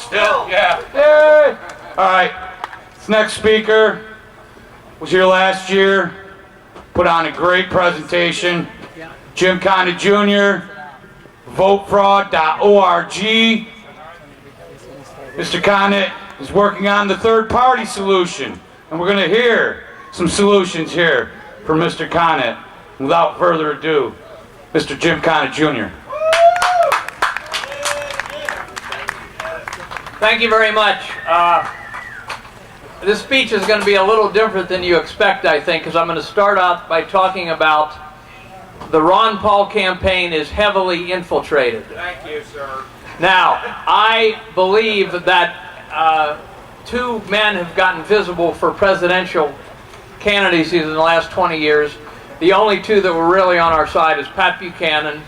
Still, yeah. Yay! All right. This next speaker was here last year. Put on a great presentation. Jim Condit Jr. VoteFraud.org. Mr. Condit is working on the third-party solution, and we're going to hear some solutions here from Mr. Condit. Without further ado, Mr. Jim Condit Jr. Thank you very much. This speech is going to be a little different than you expect, I think, because I'm going to start out by talking about the Ron Paul campaign is heavily infiltrated. Thank you, sir. Now, I believe that two men have gotten visible for presidential candidacies in the last 20 years. The only two that were really on our side is Pat Buchanan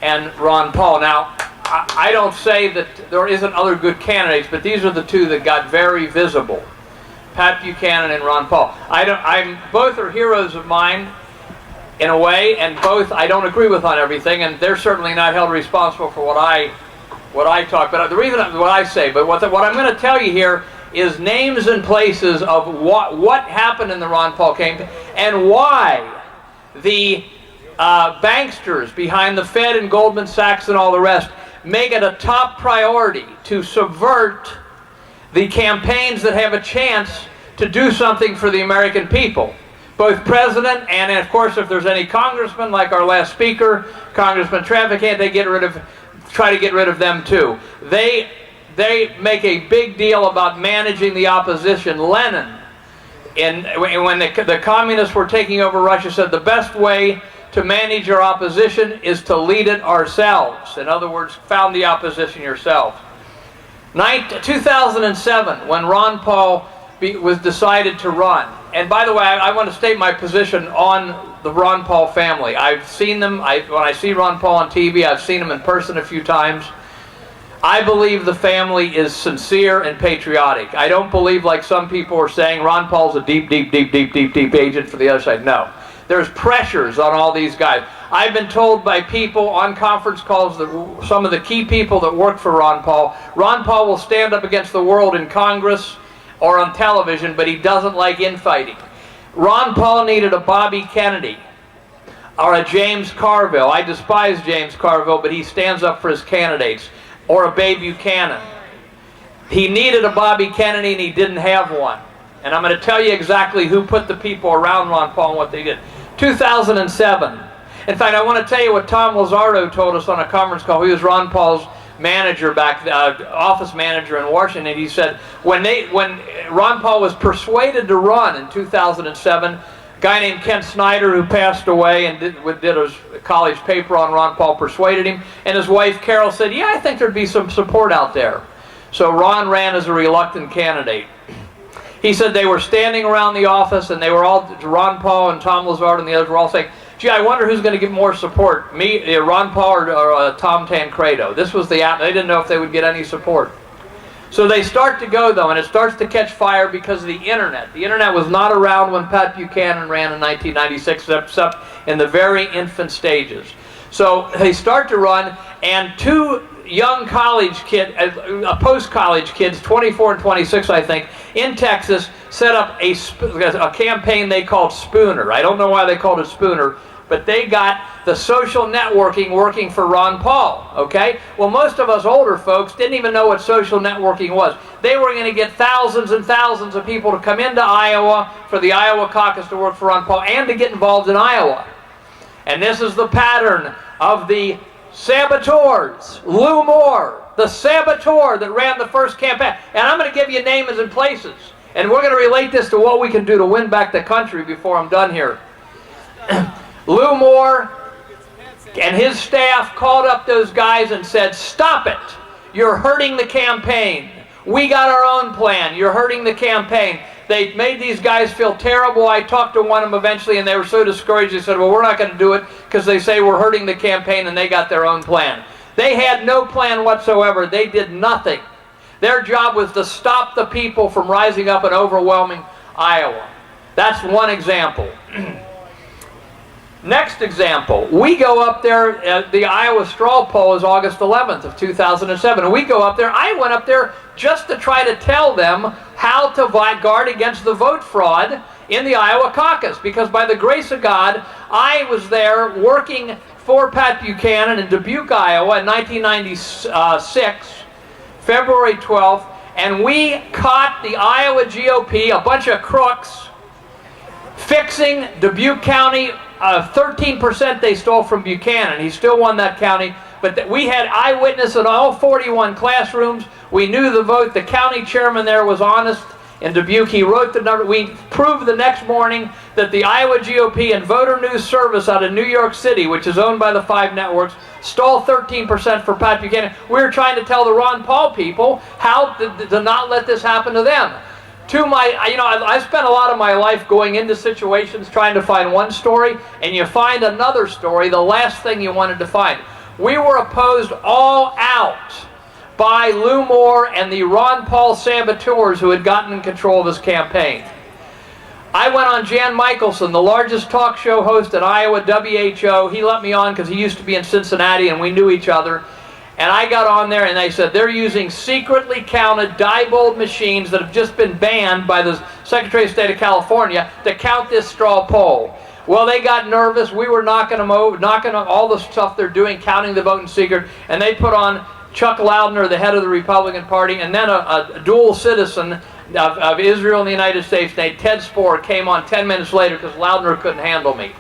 and Ron Paul. Now, I don't say that there isn't other good candidates, but these are the two that got very visible. Pat Buchanan and Ron Paul. Both are heroes of mine in a way, and both I don't agree with on everything, and they're certainly not held responsible for what I talk. But the reason what I say, but what I'm going to tell you here is names and places of what happened in the Ron Paul campaign and why the banksters behind the Fed and Goldman Sachs and all the rest make it a top priority to subvert the campaigns that have a chance to do something for the American people. Both president and of course, if there's any congressman, like our last speaker, Congressman Traficant, they try to get rid of them too. They make a big deal about managing the opposition. Lenin, when the communists were taking over Russia, said the best way to manage your opposition is to lead it ourselves. In other words, found the opposition yourself. 2007, when Ron Paul was decided to run, and by the way, I want to state my position on the Ron Paul family. I've seen them, when I see Ron Paul on TV, I've seen him in person a few times. I believe the family is sincere and patriotic. I don't believe, like some people are saying, Ron Paul's a deep agent for the other side. No. There's pressures on all these guys. I've been told by people on conference calls that some of the key people that work for Ron Paul will stand up against the world in Congress or on television, but he doesn't like infighting. Ron Paul needed a Bobby Kennedy or a James Carville. I despise James Carville, but he stands up for his candidates. Or a Babe Buchanan. He needed a Bobby Kennedy and he didn't have one. And I'm going to tell you exactly who put the people around Ron Paul and what they did. 2007. In fact, I want to tell you what Tom Luzardo told us on a conference call. He was Ron Paul's manager office manager in Washington. He said when Ron Paul was persuaded to run in 2007, a guy named Kent Snyder, who passed away and did his college paper on Ron Paul, persuaded him, and his wife Carol said, yeah, I think there'd be some support out there. So Ron ran as a reluctant candidate. He said they were standing around the office and they were all, Ron Paul and Tom Luzardo and the others were all saying, gee, I wonder who's going to get more support, me, Ron Paul or Tom Tancredo. This was they didn't know if they would get any support. So they start to go, though, and it starts to catch fire because of the Internet. The Internet was not around when Pat Buchanan ran in 1996, except in the very infant stages. So they start to run, and two young college kids, post-college kids, 24 and 26, I think, in Texas, set up a campaign they called Spooner. I don't know why they called it Spooner, but they got the social networking working for Ron Paul, okay? Well, most of us older folks didn't even know what social networking was. They were going to get thousands and thousands of people to come into Iowa for the Iowa caucus to work for Ron Paul and to get involved in Iowa. And this is the pattern of the saboteurs. Lou Moore, the saboteur that ran the first campaign. And I'm going to give you names and places. And we're going to relate this to what we can do to win back the country before I'm done here. Lou Moore and his staff called up those guys and said, stop it. You're hurting the campaign. We got our own plan. You're hurting the campaign. They made these guys feel terrible. I talked to one of them eventually, and they were so discouraged. They said, well, we're not going to do it because they say we're hurting the campaign, and they got their own plan. They had no plan whatsoever. They did nothing. Their job was to stop the people from rising up and overwhelming Iowa. That's one example. Next example, we go up there, the Iowa straw poll is August 11th of 2007, and we go up there. I went up there just to try to tell them how to guard against the vote fraud in the Iowa caucus, because by the grace of God, I was there working for Pat Buchanan in Dubuque, Iowa in 1996, February 12th, and we caught the Iowa GOP, a bunch of crooks, fixing Dubuque County. 13% they stole from Buchanan. He still won that county, but we had eyewitness in all 41 classrooms. We knew the vote. The county chairman there was honest in Dubuque. He wrote the number. We proved the next morning that the Iowa GOP and Voter News Service out of New York City, which is owned by the 5 networks, stole 13% for Pat Buchanan. We were trying to tell the Ron Paul people how to not let this happen to them. I spent a lot of my life going into situations trying to find one story, and you find another story, the last thing you wanted to find. We were opposed all out by Lou Moore and the Ron Paul saboteurs who had gotten in control of his campaign. I went on Jan Michelson, the largest talk show host at Iowa, WHO. He let me on because he used to be in Cincinnati and we knew each other. And I got on there and they said they're using secretly counted Diebold machines that have just been banned by the Secretary of State of California to count this straw poll. Well, they got nervous. We were knocking them over, knocking on all the stuff they're doing, counting the vote in secret, and they put on Chuck Loudner, the head of the Republican Party, and then a dual citizen of Israel and the United States named Ted Spohr came on 10 minutes later because Loudner couldn't handle me.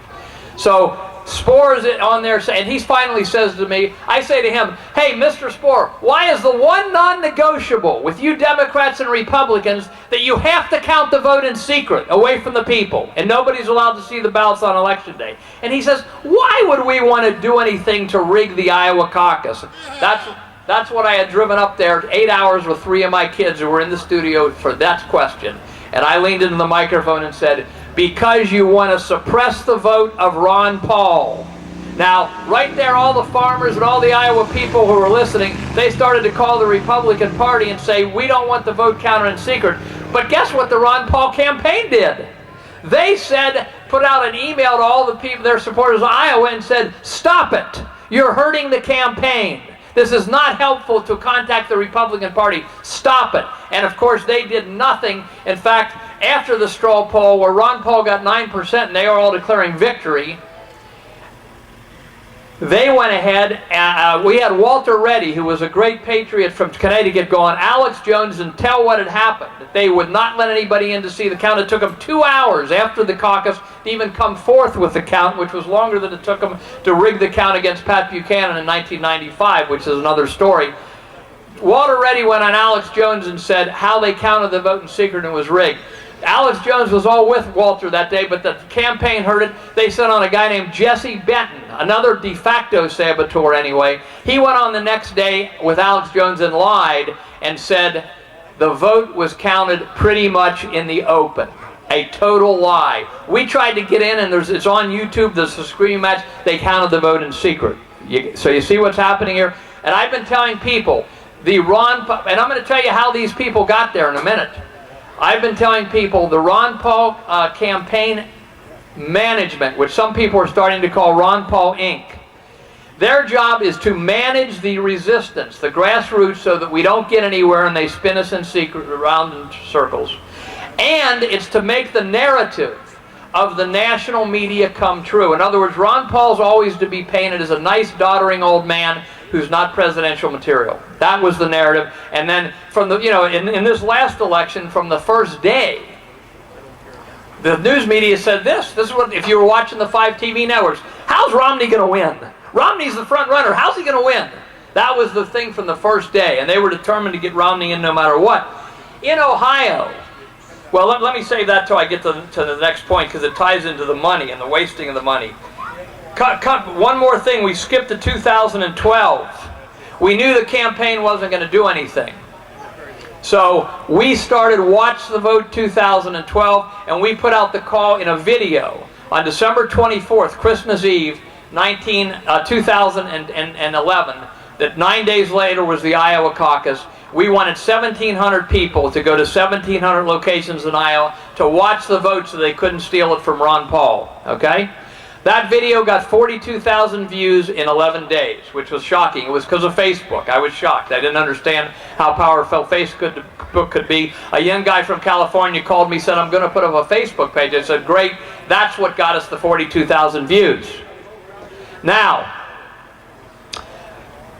So Spohr is on there, and he finally says to me, I say to him, hey, Mr. Spohr, why is the one non-negotiable with you Democrats and Republicans that you have to count the vote in secret, away from the people, and nobody's allowed to see the ballots on Election Day? And he says, why would we want to do anything to rig the Iowa caucus? That's what I had driven up there, 8 hours with 3 of my kids who were in the studio for that question. And I leaned into the microphone and said, because you want to suppress the vote of Ron Paul. Now, right there, all the farmers and all the Iowa people who were listening, they started to call the Republican Party and say, we don't want the vote counted in secret. But guess what the Ron Paul campaign did? They said, put out an email to all the people, their supporters in Iowa, and said, stop it. You're hurting the campaign. This is not helpful to contact the Republican Party. Stop it. And of course, they did nothing. In fact, after the straw poll, where Ron Paul got 9% and they were all declaring victory, they went ahead, and we had Walter Reddy, who was a great patriot from Connecticut, go on Alex Jones and tell what had happened. That they would not let anybody in to see the count. It took them 2 hours after the caucus to even come forth with the count, which was longer than it took them to rig the count against Pat Buchanan in 1995, which is another story. Walter Reddy went on Alex Jones and said how they counted the vote in secret and it was rigged. Alex Jones was all with Walter that day, but the campaign heard it. They sent on a guy named Jesse Benton, another de facto saboteur anyway. He went on the next day with Alex Jones and lied and said the vote was counted pretty much in the open. A total lie. We tried to get in, and it's on YouTube, there's a screen match. They counted the vote in secret. So you see what's happening here? And I've been telling people, and I'm going to tell you how these people got there in a minute. I've been telling people the Ron Paul campaign management, which some people are starting to call Ron Paul Inc., their job is to manage the resistance, the grassroots, so that we don't get anywhere and they spin us in secret around in circles. And it's to make the narrative of the national media come true. In other words, Ron Paul's always to be painted as a nice, doddering old man who's not presidential material. That was the narrative. And then from the, in this last election, from the first day, the news media said this is what, if you were watching the 5 TV networks, how's Romney going to win? Romney's the front runner. How's he going to win? That was the thing from the first day, and they were determined to get Romney in no matter what. In Ohio, well, let me save that till I get to the next point, because it ties into the money and the wasting of the money. One more thing, we skipped to 2012. We knew the campaign wasn't going to do anything. So we started Watch the Vote 2012, and we put out the call in a video on December 24th, Christmas Eve, 2011, that 9 days later was the Iowa caucus. We wanted 1,700 people to go to 1,700 locations in Iowa to watch the vote so they couldn't steal it from Ron Paul, okay? That video got 42,000 views in 11 days, which was shocking. It was because of Facebook. I was shocked. I didn't understand how powerful Facebook could be. A young guy from California called me, said, I'm going to put up a Facebook page. I said, great, that's what got us the 42,000 views. Now,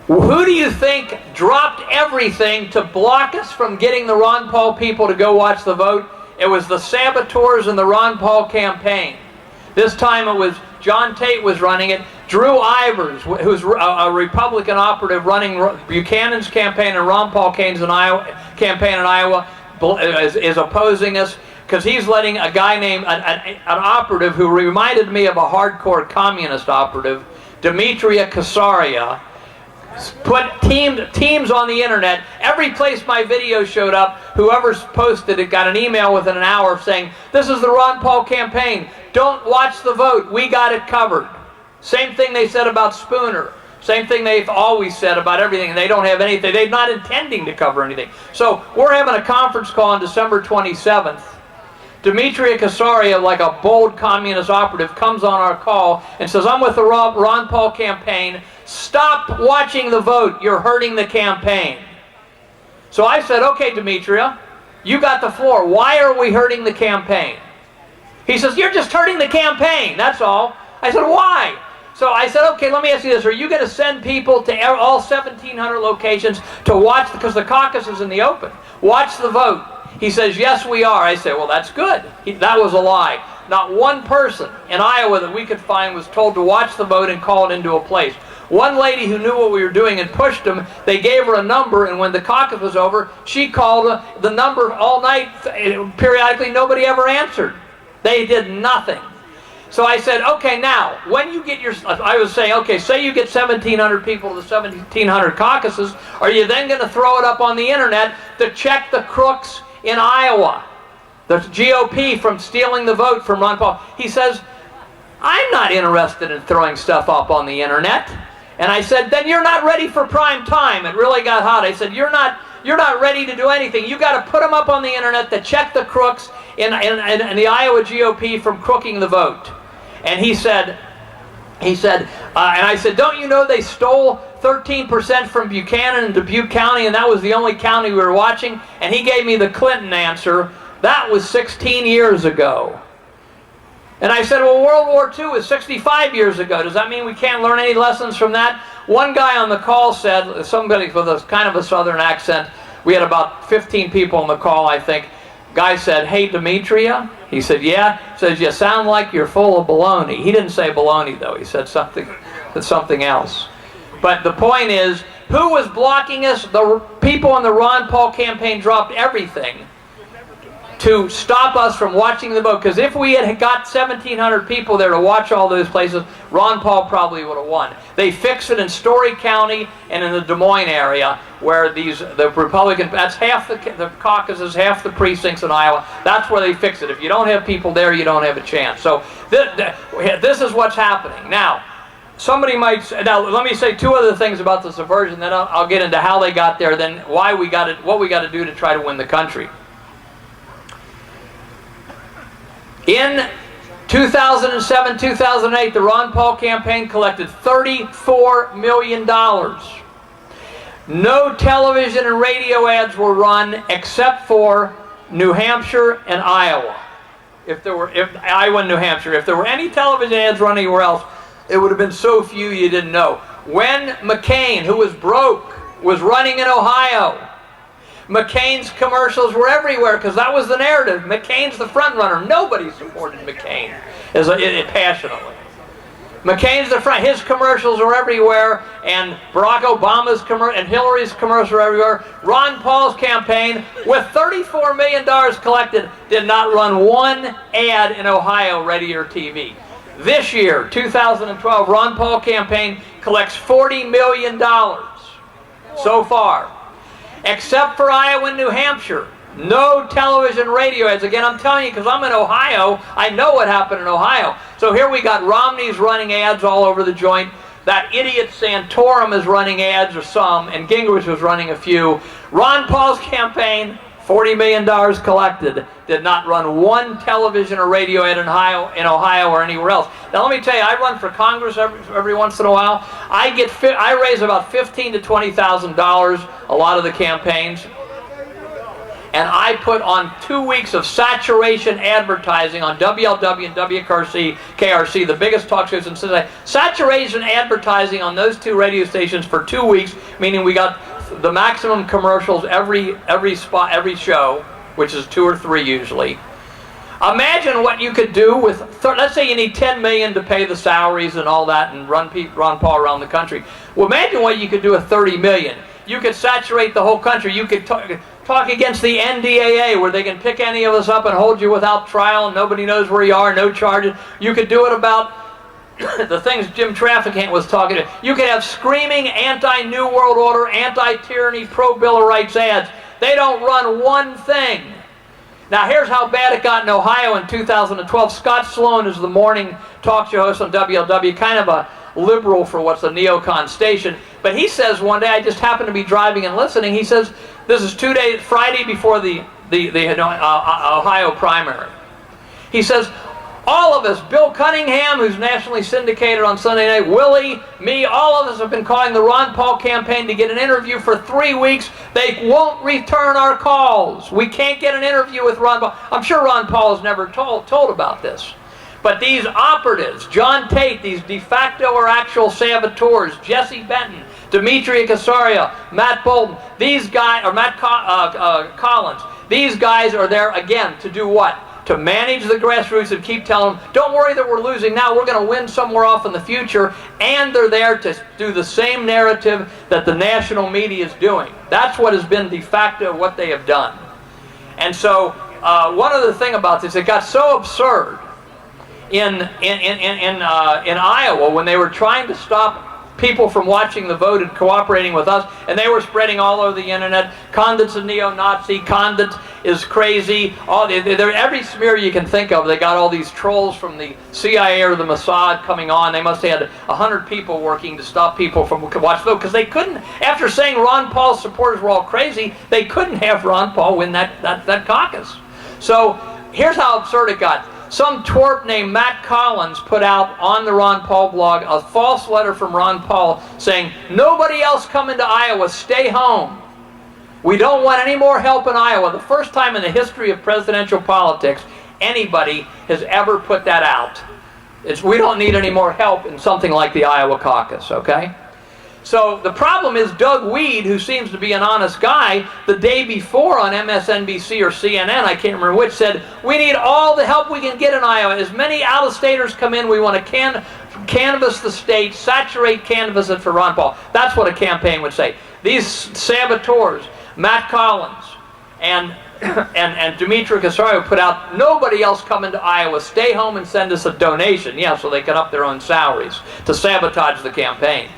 who do you think dropped everything to block us from getting the Ron Paul people to go watch the vote? It was the saboteurs in the Ron Paul campaign. This time it was John Tate was running it. Drew Ivers, who's a Republican operative running Buchanan's campaign and Ron Paul campaign in Iowa, is opposing us because he's letting a guy named, an operative who reminded me of a hardcore communist operative, Demetria Kasaria, put teams on the internet. Every place my video showed up, whoever's posted it got an email within an hour saying, this is the Ron Paul campaign. Don't watch the vote. We got it covered. Same thing they said about Spooner. Same thing they've always said about everything. They don't have anything. They're not intending to cover anything. So we're having a conference call on December 27th. Demetria Kasaria, like a bold communist operative, comes on our call and says, I'm with the Ron Paul campaign. Stop watching the vote. You're hurting the campaign. So I said, okay, Demetria, you got the floor. Why are we hurting the campaign? He says, you're just hurting the campaign. That's all. I said, why? So I said, okay, let me ask you this. Are you going to send people to all 1,700 locations to watch, because the caucus is in the open, watch the vote? He says, yes, we are. I said, well, that's good. That was a lie. Not one person in Iowa that we could find was told to watch the vote and call it into a place. One lady who knew what we were doing and pushed them, they gave her a number, and when the caucus was over, she called the number all night. Periodically, nobody ever answered. They did nothing. So I said, okay, now, when you get your, I was saying, okay, say you get 1,700 people to the 1,700 caucuses, are you then going to throw it up on the internet to check the crooks in Iowa, the GOP, from stealing the vote from Ron Paul? He says, I'm not interested in throwing stuff up on the internet. And I said, then you're not ready for prime time. It really got hot. I said, you're not ready to do anything. You got to put them up on the internet to check the crooks in the Iowa GOP from crooking the vote. And he said, and I said, don't you know they stole 13% from Buchanan and Dubuque County, and that was the only county we were watching? And he gave me the Clinton answer. That was 16 years ago. And I said, well, World War II is 65 years ago. Does that mean we can't learn any lessons from that? One guy on the call said, somebody with a kind of a southern accent, we had about 15 people on the call, I think. Guy said, hey, Demetria? He said, yeah. He says, you sound like you're full of baloney. He didn't say baloney, though. He said something else. But the point is, who was blocking us? The people in the Ron Paul campaign dropped everything to stop us from watching the vote. Because if we had got 1,700 people there to watch all those places, Ron Paul probably would have won. They fixed it in Story County and in the Des Moines area, where the Republican, that's half the caucuses, half the precincts in Iowa. That's where they fix it. If you don't have people there, you don't have a chance. So this is what's happening. Now, somebody might say, now let me say two other things about the subversion, then I'll get into how they got there, then why we got it, what we got to do to try to win the country. In 2007, 2008, the Ron Paul campaign collected $34 million. No television and radio ads were run except for New Hampshire and Iowa. Iowa and New Hampshire. If there were any television ads run anywhere else, it would have been so few you didn't know. When McCain, who was broke, was running in Ohio, McCain's commercials were everywhere because that was the narrative. McCain's the front runner. Nobody supported McCain passionately. McCain's the front. His commercials were everywhere, and Barack Obama's and Hillary's commercials were everywhere. Ron Paul's campaign, with $34 million collected, did not run one ad in Ohio, radio or TV. This year, 2012, Ron Paul campaign collects $40 million so far. Except for Iowa and New Hampshire. No television, radio ads. Again, I'm telling you, because I'm in Ohio, I know what happened in Ohio. So here we got Romney's running ads all over the joint. That idiot Santorum is running ads, or some, and Gingrich was running a few. Ron Paul's campaign, $40 million collected, did not run one television or radio ad in Ohio or anywhere else. Now let me tell you, I run for Congress every once in a while. I raise about $15,000 to $20,000 a lot of the campaigns. And I put on 2 weeks of saturation advertising on WLW and WKRC, the biggest talk shows in Cincinnati. Saturation advertising on those 2 radio stations for 2 weeks, meaning we got the maximum commercials every spot, every show, which is 2 or 3 usually. Imagine what you could do with, let's say you need $10 million to pay the salaries and all that and run Paul around the country. Well, imagine what you could do with $30 million. You could saturate the whole country. You could talk against the NDAA, where they can pick any of us up and hold you without trial and nobody knows where you are, no charges. You could do it about the things Jim Trafficant was talking to. You could have screaming anti-New World Order, anti-tyranny, pro-Bill of Rights ads. They don't run one thing. Now here's how bad it got in Ohio in 2012. Scott Sloan is the morning talk show host on WLW, kind of a liberal for what's a neocon station. But he says one day, I just happened to be driving and listening, he says, this is Friday before the Ohio primary. He says, all of us, Bill Cunningham, who's nationally syndicated on Sunday night, Willie, me, all of us have been calling the Ron Paul campaign to get an interview for 3 weeks. They won't return our calls. We can't get an interview with Ron Paul. I'm sure Ron Paul has never told about this. But these operatives, John Tate, these de facto or actual saboteurs, Jesse Benton, Demetria Casario, Matt Bolton, these guys, or Matt Collins, these guys are there again to do what? To manage the grassroots and keep telling them, don't worry that we're losing now, we're going to win somewhere off in the future. And they're there to do the same narrative that the national media is doing. That's what has been de facto what they have done. And so one other thing about this, it got so absurd in Iowa when they were trying to stop people from watching the vote and cooperating with us, and they were spreading all over the internet, Condit's a neo-Nazi, Condit is crazy, every smear you can think of. They got all these trolls from the CIA or the Mossad coming on. They must have had 100 people working to stop people from watching the vote, because they couldn't, after saying Ron Paul's supporters were all crazy, they couldn't have Ron Paul win that caucus. So here's how absurd it got. Some twerp named Matt Collins put out on the Ron Paul blog a false letter from Ron Paul saying, nobody else come into Iowa, stay home. We don't want any more help in Iowa. The first time in the history of presidential politics anybody has ever put that out. We don't need any more help in something like the Iowa caucus, okay? So the problem is Doug Weed, who seems to be an honest guy, the day before on MSNBC or CNN, I can't remember which, said, we need all the help we can get in Iowa. As many out-of-staters come in, we want to canvass the state, canvass it for Ron Paul. That's what a campaign would say. These saboteurs, Matt Collins and Demetria Casario put out, nobody else come into Iowa, stay home and send us a donation. Yeah, so they can up their own salaries to sabotage the campaign.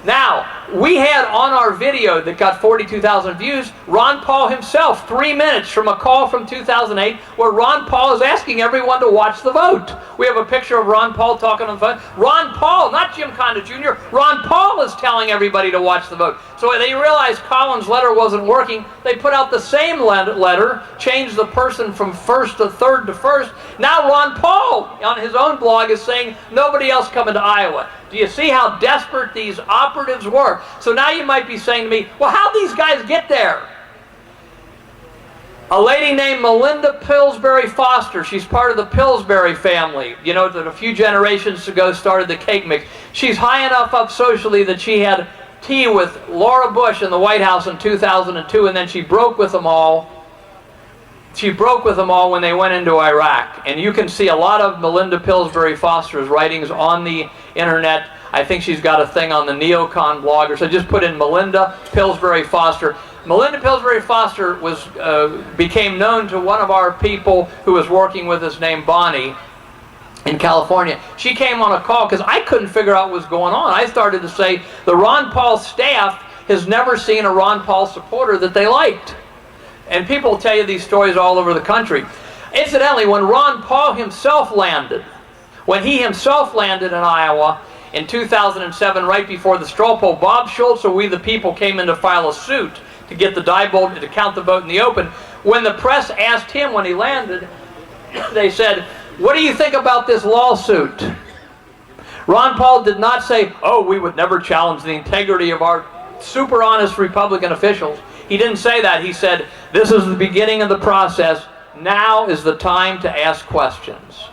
Now, we had on our video that got 42,000 views, Ron Paul himself, 3 minutes from a call from 2008, where Ron Paul is asking everyone to watch the vote. We have a picture of Ron Paul talking on the phone. Ron Paul, not Jim Condit Jr., Ron Paul is telling everybody to watch the vote. So when they realized Collins' letter wasn't working, they put out the same letter, changed the person from first to third to first. Now Ron Paul, on his own blog, is saying nobody else coming to Iowa. Do you see how desperate these operatives were? So now you might be saying to me, well, how'd these guys get there? A lady named Melinda Pillsbury Foster, she's part of the Pillsbury family, you know, that a few generations ago started the cake mix. She's high enough up socially that she had tea with Laura Bush in the White House in 2002, and then she broke with them all. She broke with them all when they went into Iraq. And you can see a lot of Melinda Pillsbury Foster's writings on the internet. I think she's got a thing on the Neocon blogger. So just put in Melinda Pillsbury Foster. Melinda Pillsbury Foster became known to one of our people who was working with us named Bonnie in California. She came on a call because I couldn't figure out what was going on. I started to say the Ron Paul staff has never seen a Ron Paul supporter that they liked. And people tell you these stories all over the country. Incidentally, when Ron Paul himself landed, when he himself landed in Iowa in 2007, right before the straw poll, Bob Schultz of We the People came in to file a suit to get the die vote, to count the vote in the open. When the press asked him when he landed, they said, "What do you think about this lawsuit?" Ron Paul did not say, "Oh, we would never challenge the integrity of our super honest Republican officials." He didn't say that. He said, "This is the beginning of the process. Now is the time to ask questions.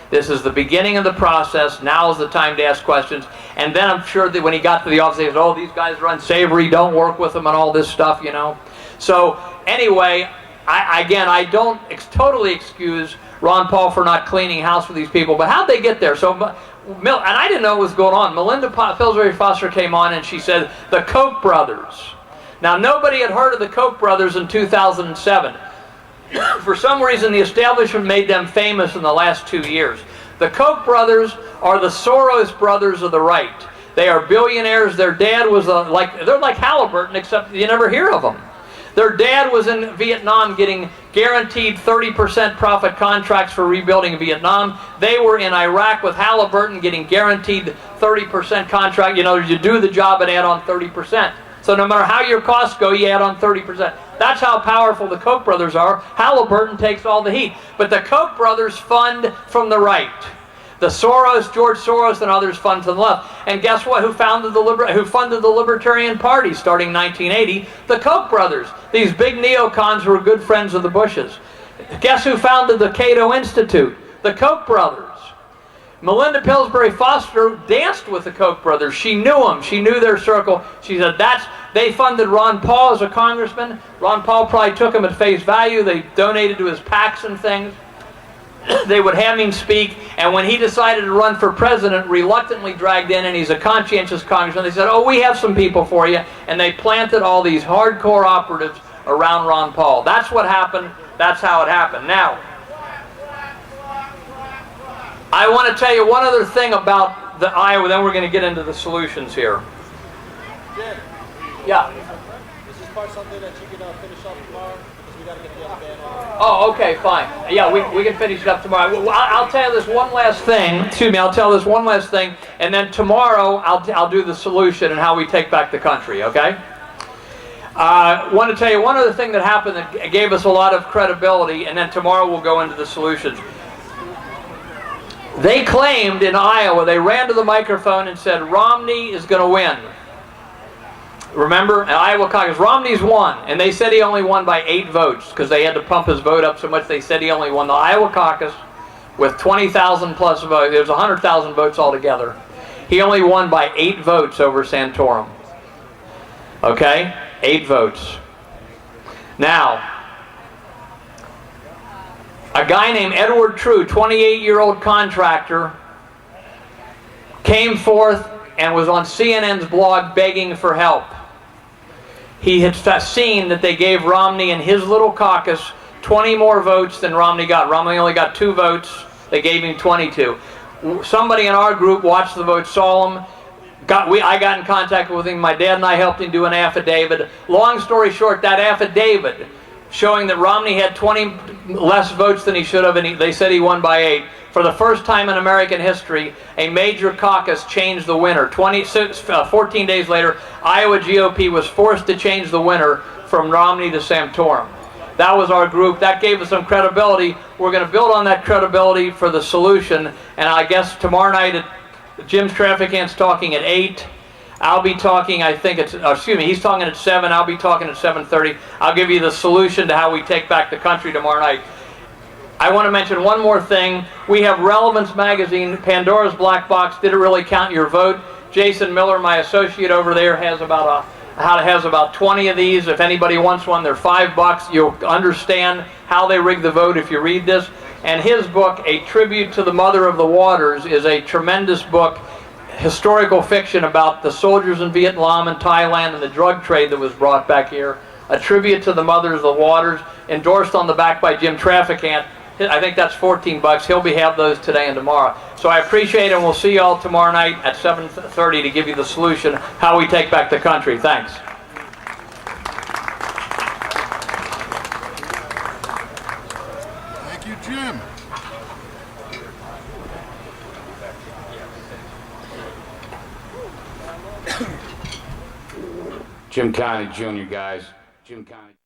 This is the beginning of the process. Now is the time to ask questions." And then I'm sure that when he got to the office, he said, "Oh, these guys are unsavory. Don't work with them," and all this stuff, you know. So anyway, I don't totally excuse Ron Paul for not cleaning house for these people, but how'd they get there? So, and I didn't know what was going on. Melinda Pillsbury Foster came on and she said, "The Koch brothers." Now, nobody had heard of the Koch brothers in 2007. For some reason, the establishment made them famous in the last 2 years. The Koch brothers are the Soros brothers of the right. They are billionaires. Their dad was they're like Halliburton, except you never hear of them. Their dad was in Vietnam getting guaranteed 30% profit contracts for rebuilding Vietnam. They were in Iraq with Halliburton getting guaranteed 30% contract. You know, you do the job and add on 30%. So no matter how your costs go, you add on 30%. That's how powerful the Koch brothers are. Halliburton takes all the heat. But the Koch brothers fund from the right. The George Soros and others fund to the left. And guess what? Who funded the Libertarian Party starting in 1980? The Koch brothers. These big neocons who were good friends of the Bushes. Guess who founded the Cato Institute? The Koch brothers. Melinda Pillsbury Foster danced with the Koch brothers. She knew them. She knew their circle. She said they funded Ron Paul as a congressman. Ron Paul probably took him at face value. They donated to his PACs and things. They would have him speak, and when he decided to run for president, reluctantly dragged in, and he's a conscientious congressman, they said, "Oh, we have some people for you," and they planted all these hardcore operatives around Ron Paul. That's what happened. That's how it happened. Now, I want to tell you one other thing about the Iowa, then we're going to get into the solutions here. Jim, Yeah. is this part something that you can finish up tomorrow? Because we got to get the other band on. Oh, okay, fine. Yeah, we can finish it up tomorrow. I'll tell you this one last thing. Excuse me, I'll tell this one last thing, and then tomorrow I'll do the solution and how we take back the country, okay? I want to tell you one other thing that happened that gave us a lot of credibility, and then tomorrow we'll go into the solutions. They claimed in Iowa, they ran to the microphone and said, Romney is going to win. Remember, in Iowa caucus, Romney's won, and they said he only won by 8 votes because they had to pump his vote up so much. They said he only won the Iowa caucus with 20,000 plus votes. There was 100,000 votes altogether. He only won by 8 votes over Santorum. Okay? 8 votes. Now, a guy named Edward True, 28-year-old contractor, came forth and was on CNN's blog begging for help. He had seen that they gave Romney and his little caucus 20 more votes than Romney got. Romney only got 2 votes. They gave him 22. Somebody in our group watched the vote, saw him. I got in contact with him. My dad and I helped him do an affidavit. Long story short, that affidavit showing that Romney had 20 less votes than he should have, and they said he won by 8. For the first time in American history, a major caucus changed the winner. 14 days later, Iowa GOP was forced to change the winner from Romney to Santorum. That was our group. That gave us some credibility. We're going to build on that credibility for the solution, and I guess tomorrow night, Jim Traficant's talking at 8. I'll be talking, I think it's, he's talking at 7. I'll be talking at 7:30. I'll give you the solution to how we take back the country tomorrow night. I want to mention one more thing. We have Relevance Magazine, Pandora's Black Box, Did It Really Count Your Vote? Jason Miller, my associate over there, has about 20 of these. If anybody wants one, they're $5. You'll understand how they rig the vote if you read this. And his book, A Tribute to the Mother of the Waters, is a tremendous book, historical fiction about the soldiers in Vietnam and Thailand and the drug trade that was brought back here. A tribute to the Mothers of the Waters, endorsed on the back by Jim Traficant. I think that's $14. He'll have those today and tomorrow. So I appreciate it, and we'll see you all tomorrow night at 7:30 to give you the solution, how we take back the country. Thanks. Thank you, Jim. Jim Condit Jr., guys. Jim Condit.